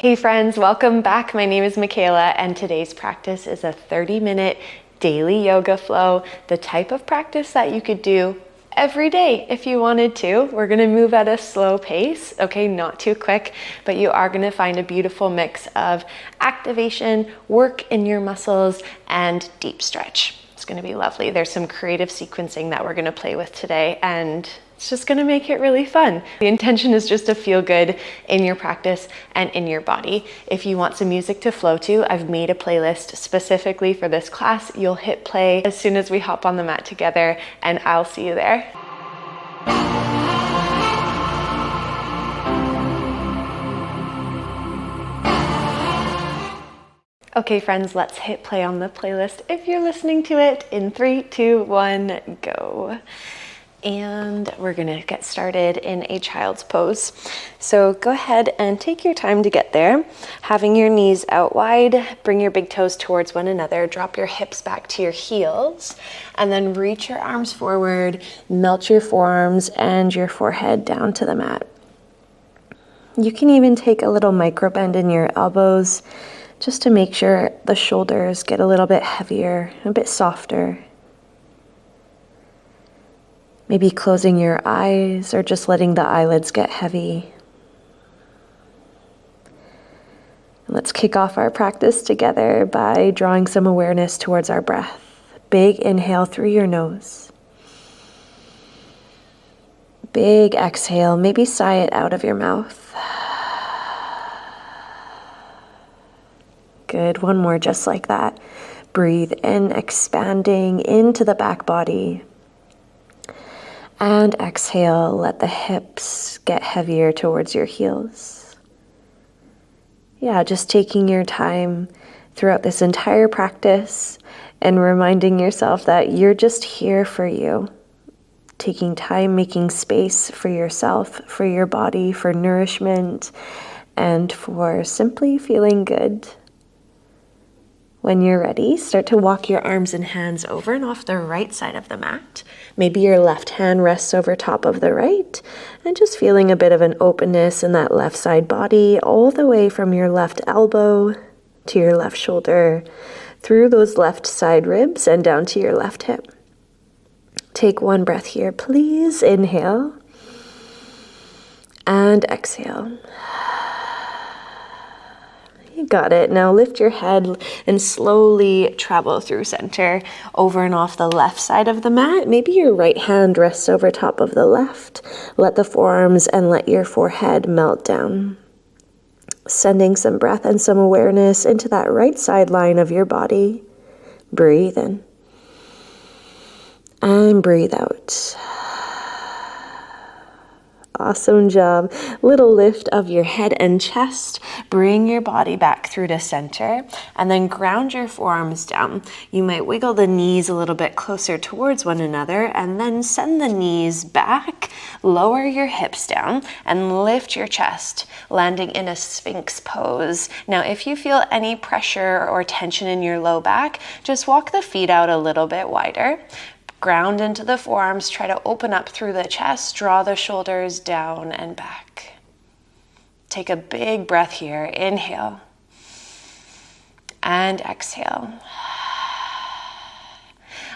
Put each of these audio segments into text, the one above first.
Hey friends, welcome back. My name is Michaela and today's practice is a 30-minute daily yoga flow, the type of practice that you could do every day if you wanted to. We're gonna move at a slow pace, okay, not too quick, but you are gonna find a beautiful mix of activation, work in your muscles, and deep stretch. It's gonna be lovely. There's some creative sequencing that we're gonna play with today, and it's just gonna make it really fun. The intention is just to feel good in your practice and in your body. If you want some music to flow to, I've made a playlist specifically for this class. You'll hit play as soon as we hop on the mat together, and I'll see you there. Okay friends, let's hit play on the playlist if you're listening to it in 3, 2, 1, go. And we're gonna get started in a child's pose. So go ahead and take your time to get there. Having your knees out wide, bring your big toes towards one another, drop your hips back to your heels, and then reach your arms forward, melt your forearms and your forehead down to the mat. You can even take a little micro bend in your elbows just to make sure the shoulders get a little bit heavier, a bit softer. Maybe closing your eyes or just letting the eyelids get heavy. And let's kick off our practice together by drawing some awareness towards our breath. Big inhale through your nose. Big exhale, maybe sigh it out of your mouth. Good, one more just like that. Breathe in, expanding into the back body. And exhale, let the hips get heavier towards your heels. Yeah, just taking your time throughout this entire practice and reminding yourself that you're just here for you. Taking time, making space for yourself, for your body, for nourishment, and for simply feeling good. When you're ready, start to walk your arms and hands over and off the right side of the mat. Maybe your left hand rests over top of the right, and just feeling a bit of an openness in that left side body, all the way from your left elbow to your left shoulder, through those left side ribs and down to your left hip. Take one breath here, please. Inhale and exhale. You got it. Now lift your head and slowly travel through center, over and off the left side of the mat. Maybe your right hand rests over top of the left. Let the forearms and let your forehead melt down. Sending some breath and some awareness into that right side line of your body. Breathe in. And breathe out. Awesome job. Little lift of your head and chest. Bring your body back through to center and then ground your forearms down. You might wiggle the knees a little bit closer towards one another and then send the knees back, lower your hips down and lift your chest, landing in a Sphinx pose. Now, if you feel any pressure or tension in your low back, just walk the feet out a little bit wider. Ground into the forearms, try to open up through the chest, draw the shoulders down and back. Take a big breath here, inhale and exhale.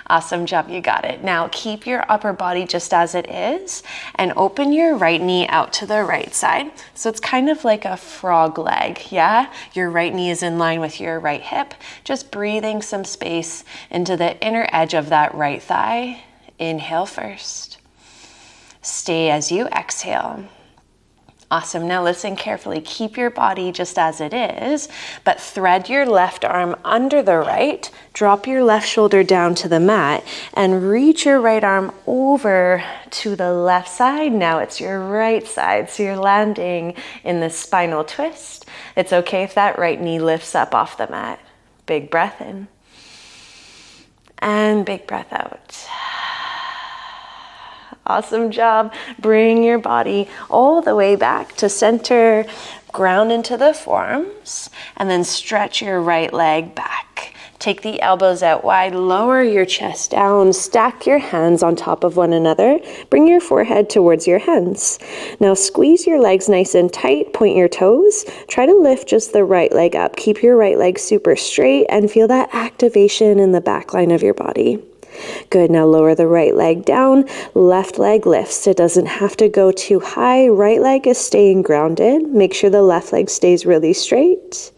Awesome job, you got it. Now keep your upper body just as it is and open your right knee out to the right side. So it's kind of like a frog leg, yeah? Your right knee is in line with your right hip. Just breathing some space into the inner edge of that right thigh. Inhale first. Stay as you exhale. Awesome. Now listen carefully. Keep your body just as it is, but thread your left arm under the right, drop your left shoulder down to the mat, and reach your right arm over to the left side. Now it's your right side, so you're landing in the spinal twist. It's okay if that right knee lifts up off the mat. Big breath in, and big breath out. Awesome job. Bring your body all the way back to center, ground into the forearms, and then stretch your right leg back. Take the elbows out wide, lower your chest down, stack your hands on top of one another, bring your forehead towards your hands. Now squeeze your legs nice and tight, point your toes, try to lift just the right leg up. Keep your right leg super straight and feel that activation in the back line of your body. Good, now lower the right leg down, left leg lifts. It doesn't have to go too high. Right leg is staying grounded. Make sure the left leg stays really straight.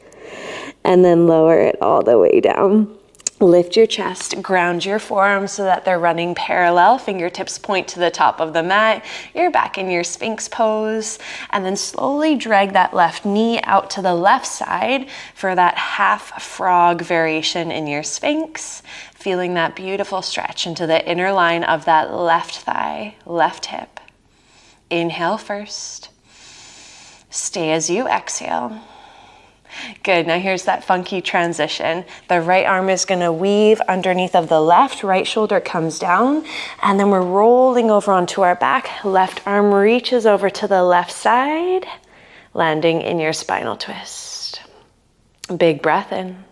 And then lower it all the way down. Lift your chest, ground your forearms so that they're running parallel. Fingertips point to the top of the mat. You're back in your Sphinx pose. And then slowly drag that left knee out to the left side for that half frog variation in your Sphinx. Feeling that beautiful stretch into the inner line of that left thigh, left hip. Inhale first. Stay as you exhale. Good, now here's that funky transition. The right arm is gonna weave underneath of the left, right shoulder comes down, and then we're rolling over onto our back. Left arm reaches over to the left side, landing in your spinal twist. Big breath in.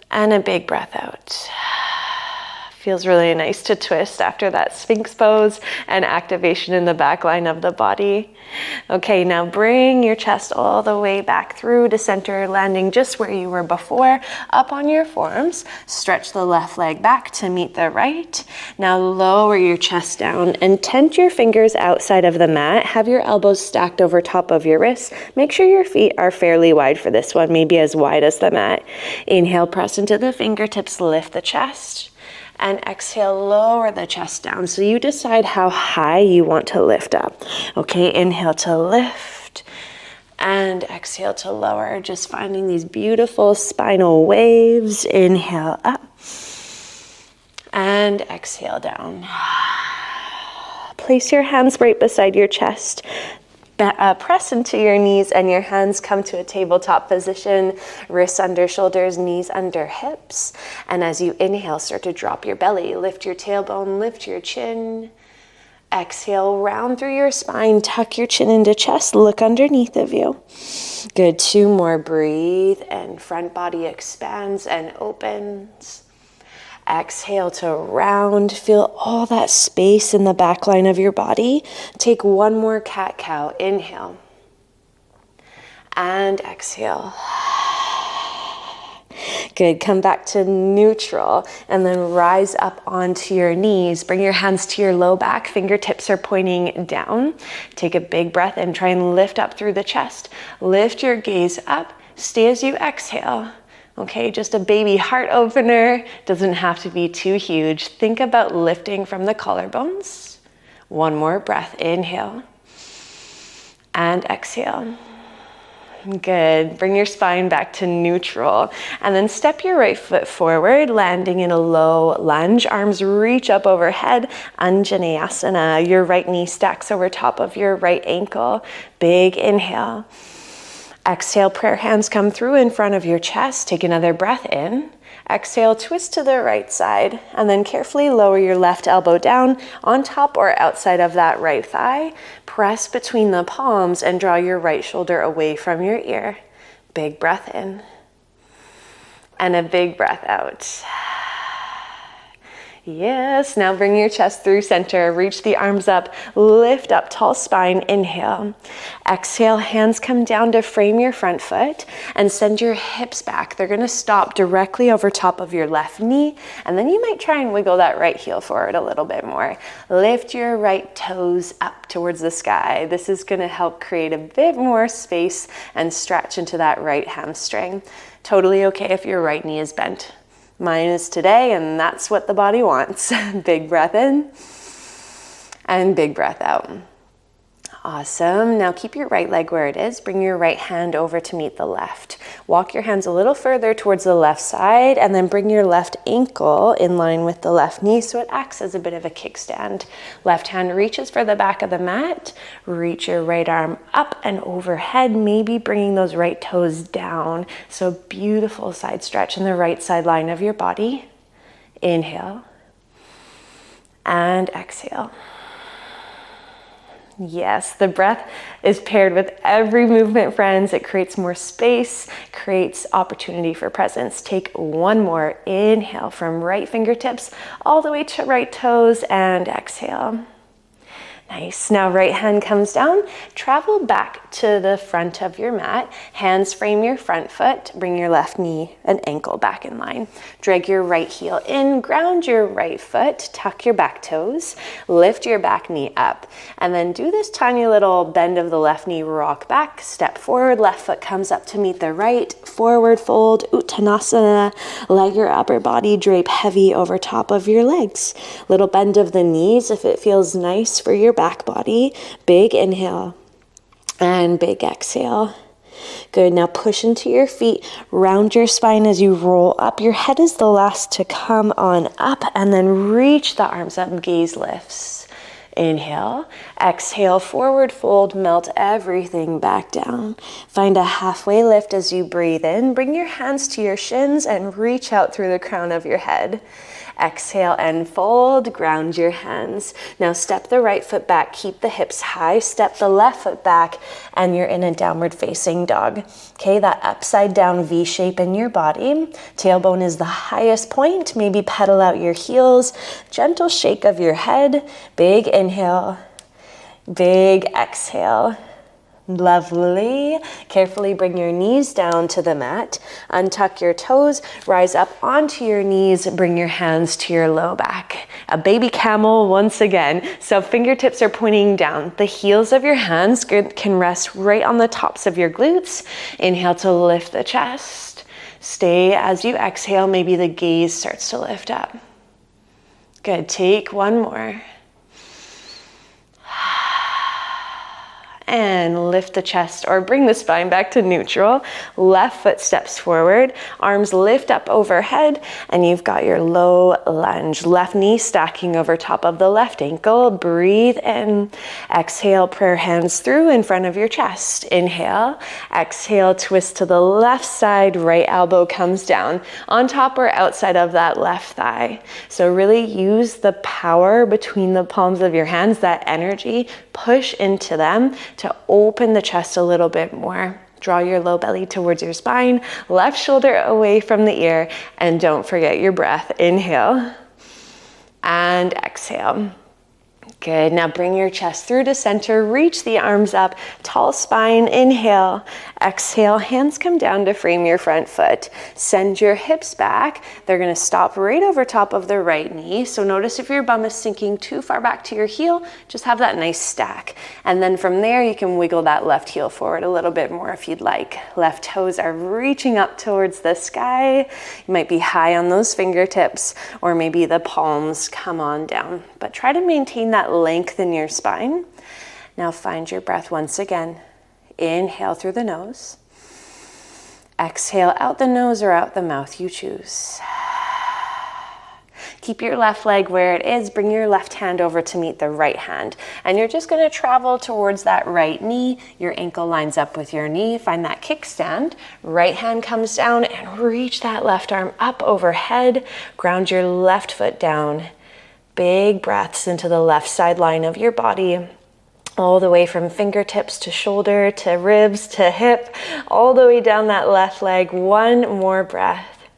And a big breath out. Feels really nice to twist after that Sphinx pose and activation in the back line of the body. Okay, now bring your chest all the way back through to center, landing just where you were before, up on your forearms. Stretch the left leg back to meet the right. Now lower your chest down and tent your fingers outside of the mat. Have your elbows stacked over top of your wrists. Make sure your feet are fairly wide for this one, maybe as wide as the mat. Inhale, press into the fingertips, lift the chest. And exhale, lower the chest down. So you decide how high you want to lift up. Okay, inhale to lift and exhale to lower. Just finding these beautiful spinal waves. Inhale up and exhale down. Place your hands right beside your chest. Press into your knees and your hands come to a tabletop position, wrists under shoulders, knees under hips. And as you inhale, start to drop your belly, lift your tailbone, lift your chin. Exhale, round through your spine, tuck your chin into chest, look underneath of you. Good, 2 more, breathe, and front body expands and opens. Exhale to round, feel all that space in the back line of your body. Take 1 more cat-cow, inhale. And exhale. Good, come back to neutral and then rise up onto your knees. Bring your hands to your low back, fingertips are pointing down. Take a big breath and try and lift up through the chest. Lift your gaze up, stay as you exhale. Okay, just a baby heart opener. Doesn't have to be too huge. Think about lifting from the collarbones. 1 more breath, inhale and exhale. Good, bring your spine back to neutral and then step your right foot forward, landing in a low lunge. Arms reach up overhead, Anjaneyasana. Your right knee stacks over top of your right ankle. Big inhale. Exhale, prayer hands come through in front of your chest. Take another breath in. Exhale, twist to the right side, and then carefully lower your left elbow down on top or outside of that right thigh. Press between the palms and draw your right shoulder away from your ear. Big breath in. And a big breath out. Yes, now bring your chest through center, reach the arms up, lift up, tall spine, inhale. Exhale, hands come down to frame your front foot and send your hips back. They're gonna stop directly over top of your left knee, and then you might try and wiggle that right heel forward a little bit more. Lift your right toes up towards the sky. This is gonna help create a bit more space and stretch into that right hamstring. Totally okay if your right knee is bent. Mine is today, and that's what the body wants. Big breath in and big breath out. Awesome. Now keep your right leg where it is. Bring your right hand over to meet the left. Walk your hands a little further towards the left side and then bring your left ankle in line with the left knee so it acts as a bit of a kickstand. Left hand reaches for the back of the mat. Reach your right arm up and overhead, maybe bringing those right toes down. So beautiful side stretch in the right side line of your body. Inhale and exhale. Yes, the breath is paired with every movement, friends. It creates more space, creates opportunity for presence. Take one more. Inhale from right fingertips all the way to right toes and exhale. Nice. Now right hand comes down, travel back to the front of your mat, hands frame your front foot, bring your left knee and ankle back in line. Drag your right heel in, ground your right foot, tuck your back toes, lift your back knee up, and then do this tiny little bend of the left knee, rock back, step forward, left foot comes up to meet the right, forward fold, Uttanasana, let your upper body drape heavy over top of your legs. Little bend of the knees if it feels nice for your back body. Big inhale and big exhale. Good. Now push into your feet, round your spine as you roll up. Your head is the last to come on up, and then reach the arms up, gaze lifts. Inhale, exhale, forward fold, melt everything back down. Find a halfway lift as you breathe in. Bring your hands to your shins and reach out through the crown of your head. Exhale and fold, ground your hands. Now step the right foot back, keep the hips high, step the left foot back, and you're in a downward facing dog. Okay, that upside down V shape in your body. Tailbone is the highest point. Maybe pedal out your heels. Gentle shake of your head. Big inhale, big exhale. Lovely. Carefully bring your knees down to the mat. Untuck your toes, rise up onto your knees, bring your hands to your low back. A baby camel once again. So fingertips are pointing down. The heels of your hands can rest right on the tops of your glutes. Inhale to lift the chest. Stay as you exhale. Maybe the gaze starts to lift up. Good. Take one more. And lift the chest or bring the spine back to neutral. Left foot steps forward, arms lift up overhead, and you've got your low lunge. Left knee stacking over top of the left ankle. Breathe in. Exhale, prayer hands through in front of your chest. Inhale. Exhale, twist to the left side. Right elbow comes down on top or outside of that left thigh. So really use the power between the palms of your hands, that energy, push into them to open the chest a little bit more. Draw your low belly towards your spine, left shoulder away from the ear, and don't forget your breath. Inhale and exhale. Good. Now bring your chest through to center, reach the arms up, tall spine, inhale, exhale, hands come down to frame your front foot. Send your hips back. They're going to stop right over top of the right knee. So notice if your bum is sinking too far back to your heel, just have that nice stack. And then from there, you can wiggle that left heel forward a little bit more if you'd like. Left toes are reaching up towards the sky. You might be high on those fingertips, or maybe the palms come on down. But try to maintain that length in your spine. Now find your breath once again. Inhale through the nose. Exhale out the nose or out the mouth, you choose. Keep your left leg where it is. Bring your left hand over to meet the right hand. And you're just going to travel towards that right knee. Your ankle lines up with your knee. Find that kickstand. Right hand comes down and reach that left arm up overhead. Ground your left foot down. Big breaths into the left side line of your body, all the way from fingertips to shoulder to ribs to hip, all the way down that left leg. One more breath.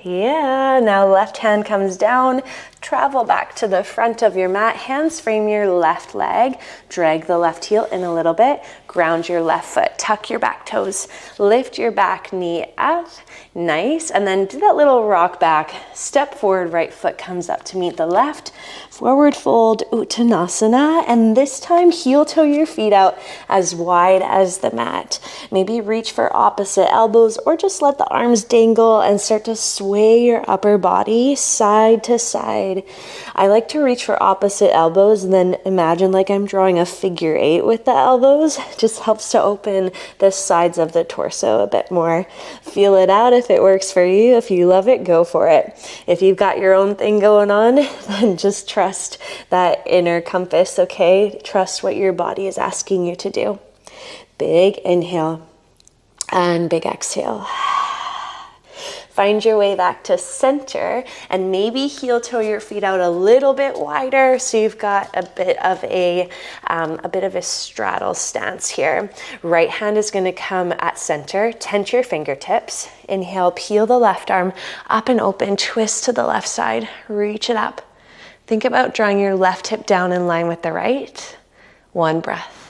Yeah, now left hand comes down, travel back to the front of your mat, hands frame your left leg, drag the left heel in a little bit, ground your left foot, tuck your back toes, lift your back knee up, nice, and then do that little rock back, step forward, right foot comes up to meet the left, forward fold, Uttanasana, and this time heel toe your feet out as wide as the mat. Maybe reach for opposite elbows or just let the arms dangle and start to sway your upper body side to side. I like to reach for opposite elbows and then imagine like I'm drawing a figure 8 with the elbows. Just helps to open the sides of the torso a bit more. Feel it out if it works for you. If you love it, go for it. If you've got your own thing going on, then just trust that inner compass, okay? Trust what your body is asking you to do. Big inhale and big exhale. Find your way back to center and maybe heel toe your feet out a little bit wider so you've got a bit of a straddle stance here. Right hand is going to come at center, tent your fingertips. Inhale, peel the left arm up and open, twist to the left side, reach it up. Think about drawing your left hip down in line with the right. One breath.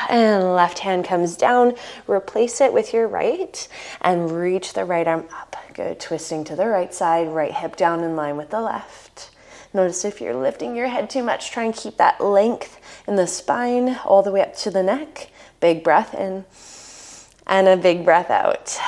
And left hand comes down, replace it with your right and reach the right arm up. Good, twisting to the right side, right hip down in line with the left. Notice if you're lifting your head too much, try and keep that length in the spine all the way up to the neck. Big breath in and a big breath out.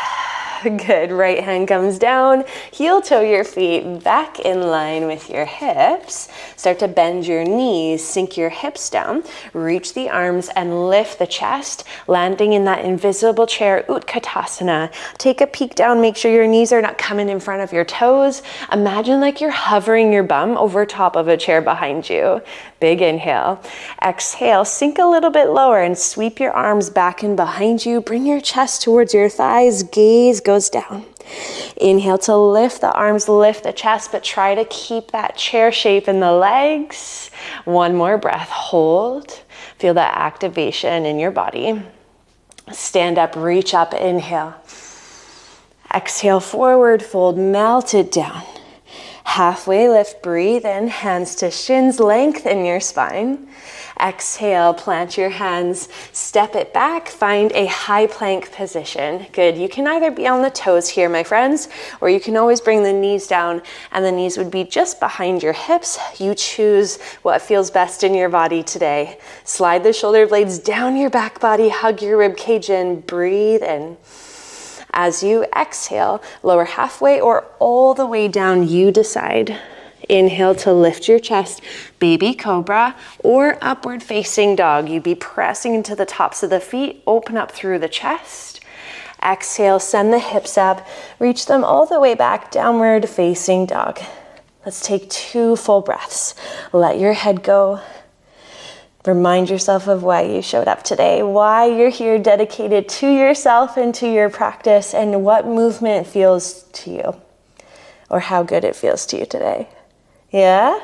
Good, right hand comes down, heel toe your feet back in line with your hips. Start to bend your knees, sink your hips down, reach the arms and lift the chest, landing in that invisible chair, Utkatasana. Take a peek down, make sure your knees are not coming in front of your toes. Imagine like you're hovering your bum over top of a chair behind you. Big inhale. Exhale, sink a little bit lower and sweep your arms back and behind you. Bring your chest towards your thighs, gaze goes down. Inhale to lift the arms, lift the chest, but try to keep that chair shape in the legs. One more breath, hold. Feel that activation in your body. Stand up, reach up, inhale. Exhale, forward fold, melt it down. Halfway lift, breathe in, hands to shins, lengthen your spine. Exhale, plant your hands, step it back, find a high plank position. Good, you can either be on the toes here, my friends, or you can always bring the knees down and the knees would be just behind your hips. You choose what feels best in your body today. Slide the shoulder blades down your back body, hug your rib cage in, breathe in. As you exhale, lower halfway or all the way down, you decide. Inhale to lift your chest, baby cobra or upward facing dog. You'd be pressing into the tops of the feet, open up through the chest. Exhale, send the hips up, reach them all the way back, downward facing dog. Let's take 2 full breaths. Let your head go. Remind yourself of why you showed up today, why you're here dedicated to yourself and to your practice, and what movement feels to you, or how good it feels to you today. Yeah?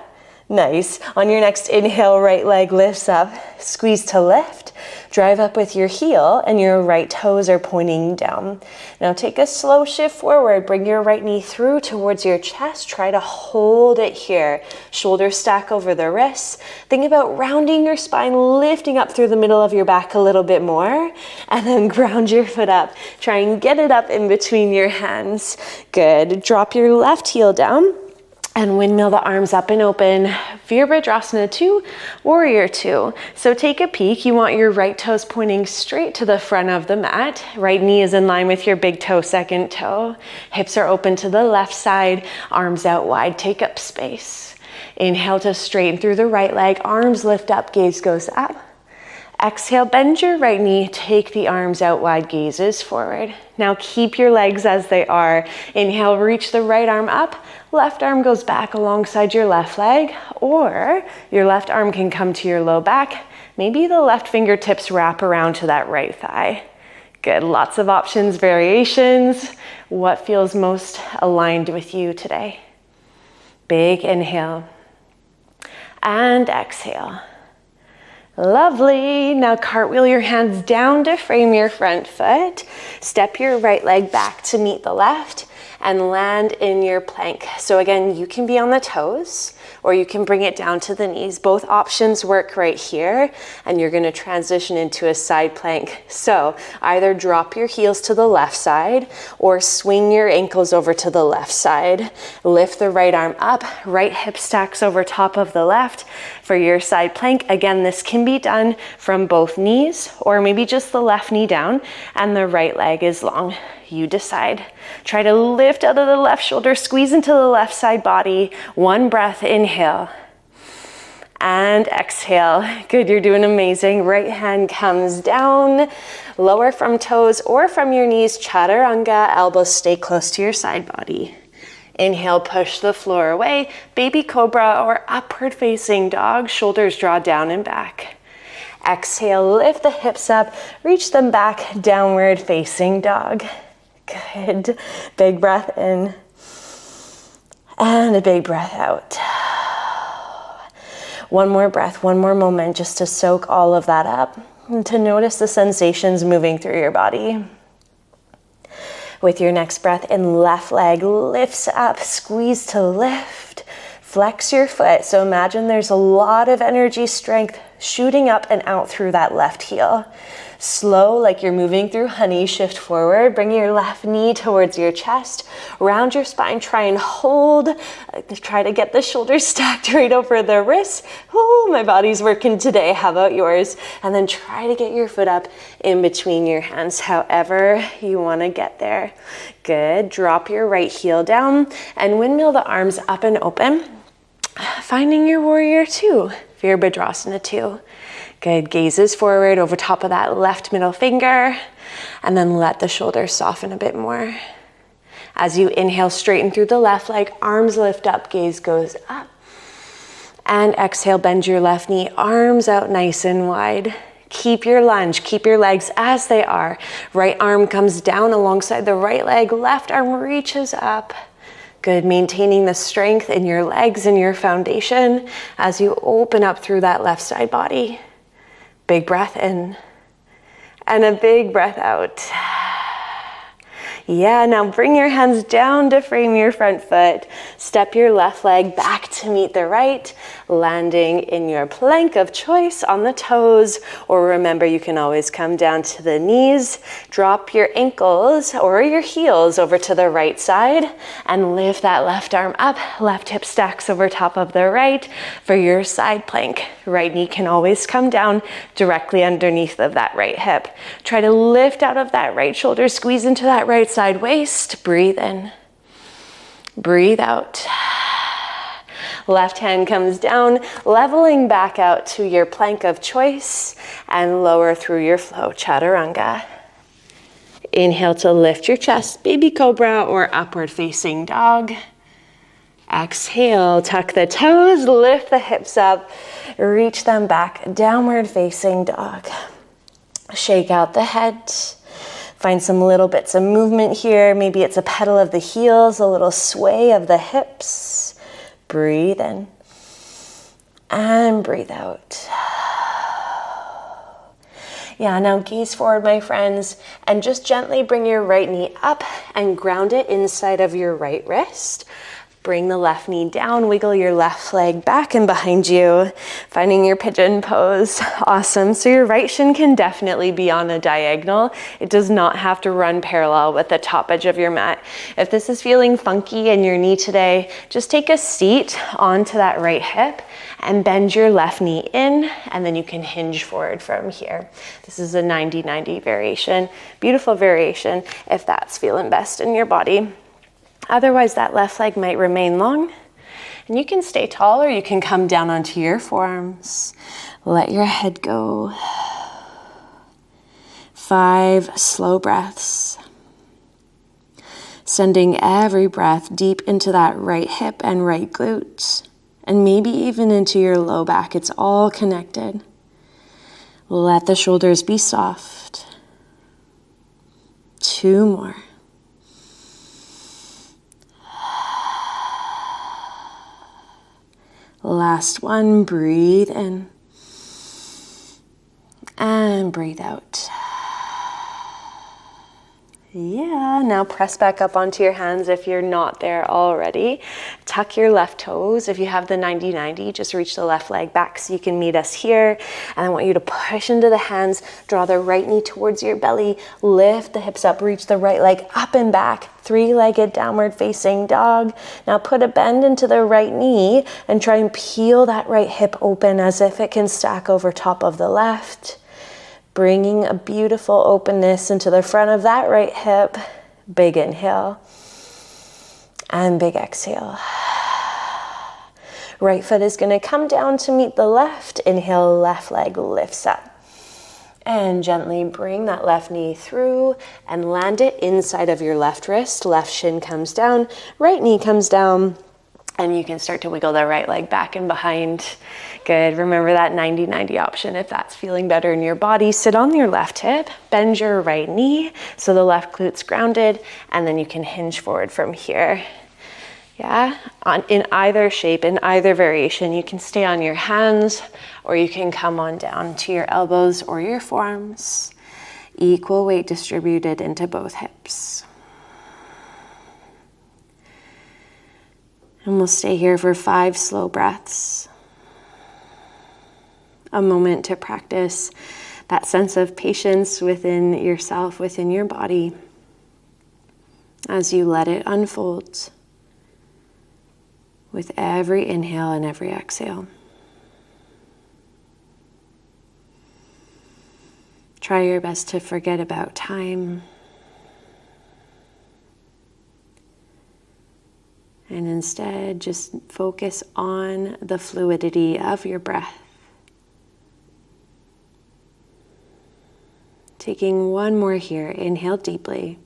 Nice. On your next inhale, right leg lifts up, squeeze to lift, drive up with your heel and your right toes are pointing down. Now take a slow shift forward, bring your right knee through towards your chest, try to hold it here. Shoulders stack over the wrists. Think about rounding your spine, lifting up through the middle of your back a little bit more, and then ground your foot up. Try and get it up in between your hands. Good. Drop your left heel down. And windmill the arms up and open, Virabhadrasana 2, Warrior 2. So take a peek, you want your right toes pointing straight to the front of the mat. Right knee is in line with your big toe, second toe. Hips are open to the left side, arms out wide, take up space. Inhale to straighten through the right leg, arms lift up, gaze goes up. Exhale, bend your right knee, take the arms out wide, gazes forward. Now keep your legs as they are. Inhale, reach the right arm up, left arm goes back alongside your left leg, or your left arm can come to your low back. Maybe the left fingertips wrap around to that right thigh. Good, lots of options, variations. What feels most aligned with you today? Big inhale and exhale. Lovely. Now cartwheel your hands down to frame your front foot. Step your right leg back to meet the left and land in your plank. So again, you can be on the toes or you can bring it down to the knees. Both options work right here, and you're going to transition into a side plank. So either drop your heels to the left side or swing your ankles over to the left side. Lift the right arm up, right hip stacks over top of the left for your side plank. Again, this can be done from both knees or maybe just the left knee down and the right leg is long. You decide. Try to lift out of the left shoulder, squeeze into the left side body. One breath, inhale and exhale. Good, you're doing amazing. Right hand comes down, lower from toes or from your knees, chaturanga, elbows stay close to your side body. Inhale, push the floor away, baby cobra or upward facing dog, shoulders draw down and back. Exhale, lift the hips up, reach them back, downward facing dog. Good. Big breath in. And a big breath out. One more breath, one more moment just to soak all of that up and to notice the sensations moving through your body. With your next breath in, left leg lifts up, squeeze to lift, flex your foot. So imagine there's a lot of energy, strength shooting up and out through that left heel. Slow, like you're moving through honey, shift forward, bring your left knee towards your chest, round your spine, try and hold, try to get the shoulders stacked right over the wrists. Oh, my body's working today, how about yours? And then try to get your foot up in between your hands, however you want to get there. Good, drop your right heel down and windmill the arms up and open, finding your warrior two, Virabhadrasana 2. Good, gazes forward over top of that left middle finger, and then let the shoulders soften a bit more. As you inhale, straighten through the left leg, arms lift up, gaze goes up. And exhale, bend your left knee, arms out nice and wide. Keep your lunge, keep your legs as they are. Right arm comes down alongside the right leg, left arm reaches up. Good, maintaining the strength in your legs and your foundation as you open up through that left side body. Big breath in and a big breath out. Yeah, now bring your hands down to frame your front foot. Step your left leg back to meet the right, landing in your plank of choice on the toes. Or remember, you can always come down to the knees. Drop your ankles or your heels over to the right side and lift that left arm up. Left hip stacks over top of the right for your side plank. Right knee can always come down directly underneath of that right hip. Try to lift out of that right shoulder, squeeze into that right side waist. Breathe in, breathe out. Left hand comes down, leveling back out to your plank of choice and lower through your flow, chaturanga. Inhale to lift your chest, baby cobra or upward facing dog. Exhale, tuck the toes, lift the hips up, reach them back, downward facing dog. Shake out the head. Find some little bits of movement here. Maybe it's a pedal of the heels, a little sway of the hips. Breathe in and breathe out. Yeah, now gaze forward, my friends, and just gently bring your right knee up and ground it inside of your right wrist. Bring the left knee down, wiggle your left leg back and behind you, finding your pigeon pose. Awesome. So your right shin can definitely be on a diagonal. It does not have to run parallel with the top edge of your mat. If this is feeling funky in your knee today, just take a seat onto that right hip and bend your left knee in, and then you can hinge forward from here. This is a 90-90 variation. Beautiful variation if that's feeling best in your body. Otherwise, that left leg might remain long, and you can stay tall or you can come down onto your forearms. Let your head go. 5 slow breaths. Sending every breath deep into that right hip and right glute, and maybe even into your low back. It's all connected. Let the shoulders be soft. 2 more. Last one, breathe in and breathe out. Yeah, now press back up onto your hands if you're not there already. Tuck your left toes. If you have the 90-90, just reach the left leg back so you can meet us here. And I want you to push into the hands, draw the right knee towards your belly, lift the hips up, reach the right leg up and back, 3-legged downward facing dog. Now put a bend into the right knee and try and peel that right hip open as if it can stack over top of the left. Bringing a beautiful openness into the front of that right hip. Big inhale and big exhale. Right foot is going to come down to meet the left. Inhale, left leg lifts up. And gently bring that left knee through and land it inside of your left wrist. Left shin comes down, right knee comes down. And you can start to wiggle the right leg back and behind. Good. Remember that 90-90 option if that's feeling better in your body. Sit on your left hip, bend your right knee so the left glute's grounded, and then you can hinge forward from here. Yeah, in either shape, in either variation, you can stay on your hands or you can come on down to your elbows or your forearms. Equal weight distributed into both hips. And we'll stay here for 5 slow breaths. A moment to practice that sense of patience within yourself, within your body, as you let it unfold with every inhale and every exhale. Try your best to forget about time. And instead, just focus on the fluidity of your breath. Taking one more here. Inhale deeply.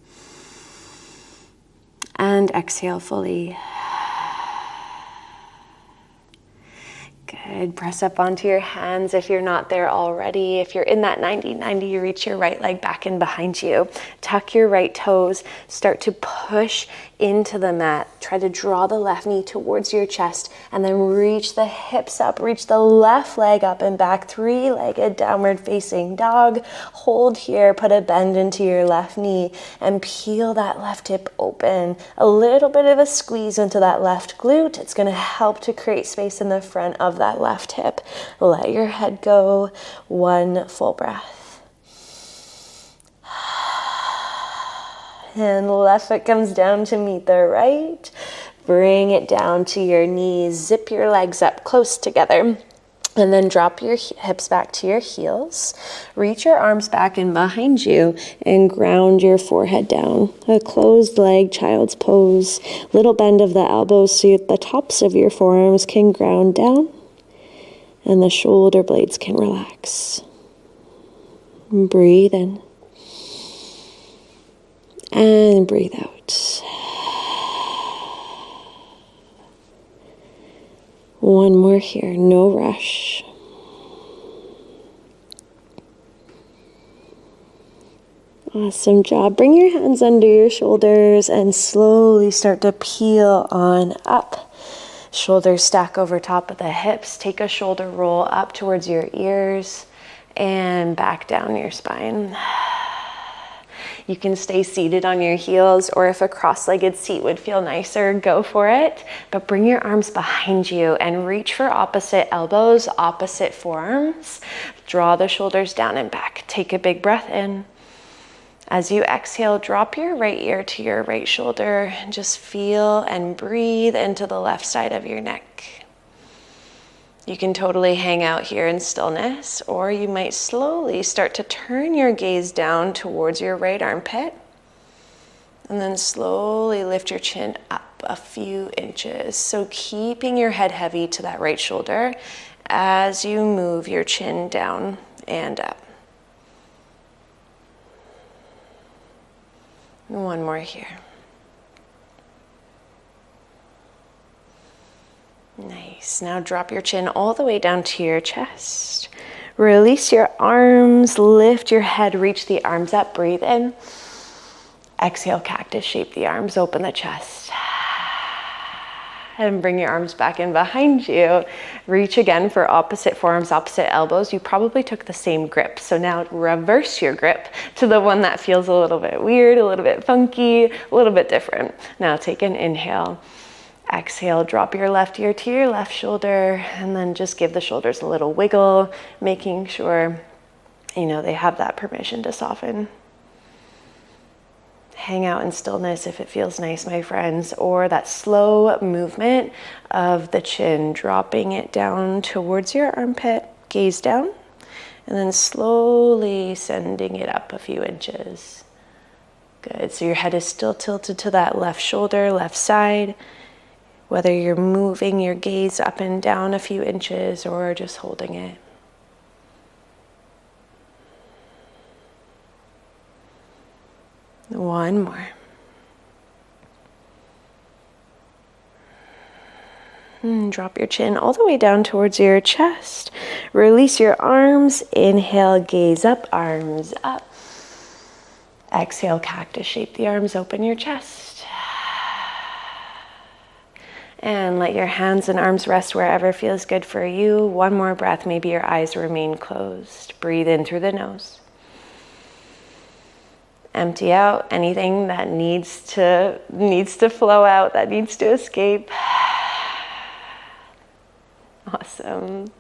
And exhale fully. Good. Press up onto your hands if you're not there already. If you're in that 90-90, you reach your right leg back in behind you. Tuck your right toes. Start to push into the mat. Try to draw the left knee towards your chest and then reach the hips up. Reach the left leg up and back. 3-legged downward facing dog. Hold here. Put a bend into your left knee and peel that left hip open. A little bit of a squeeze into that left glute. It's going to help to create space in the front of that left hip. Let your head go. 1 full breath. And the left foot comes down to meet the right. Bring it down to your knees. Zip your legs up close together. And then drop your hips back to your heels. Reach your arms back in behind you and ground your forehead down. A closed leg, child's pose. Little bend of the elbows so the tops of your forearms can ground down and the shoulder blades can relax. Breathe in. And breathe out. One more here, no rush. Awesome job. Bring your hands under your shoulders and slowly start to peel on up. Shoulders stack over top of the hips. Take a shoulder roll up towards your ears and back down your spine. You can stay seated on your heels, or if a cross-legged seat would feel nicer, go for it. But bring your arms behind you and reach for opposite elbows, opposite forearms. Draw the shoulders down and back. Take a big breath in. As you exhale, drop your right ear to your right shoulder. Just feel and breathe into the left side of your neck. You can totally hang out here in stillness, or you might slowly start to turn your gaze down towards your right armpit, and then slowly lift your chin up a few inches. So keeping your head heavy to that right shoulder as you move your chin down and up. One more here. Nice. Now drop your chin all the way down to your chest. Release your arms, lift your head, reach the arms up, breathe in. Exhale, cactus shape the arms, open the chest. And bring your arms back in behind you. Reach again for opposite forearms, opposite elbows. You probably took the same grip. So now reverse your grip to the one that feels a little bit weird, a little bit funky, a little bit different. Now take an inhale. Exhale, drop your left ear to your left shoulder, and then just give the shoulders a little wiggle, making sure, they have that permission to soften. Hang out in stillness if it feels nice, my friends, or that slow movement of the chin, dropping it down towards your armpit, gaze down, and then slowly sending it up a few inches. Good, so your head is still tilted to that left shoulder, left side. Whether you're moving your gaze up and down a few inches or just holding it. One more. Drop your chin all the way down towards your chest. Release your arms. Inhale, gaze up, arms up. Exhale, cactus shape the arms, open your chest. And let your hands and arms rest wherever feels good for you. One more breath, maybe your eyes remain closed. Breathe in through the nose. Empty out anything that needs to flow out, that needs to escape. Awesome.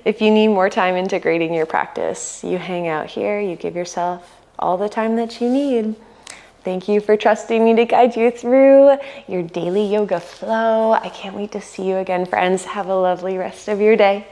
If you need more time integrating your practice, you hang out here, you give yourself all the time that you need. Thank you for trusting me to guide you through your daily yoga flow. I can't wait to see you again, friends. Have a lovely rest of your day.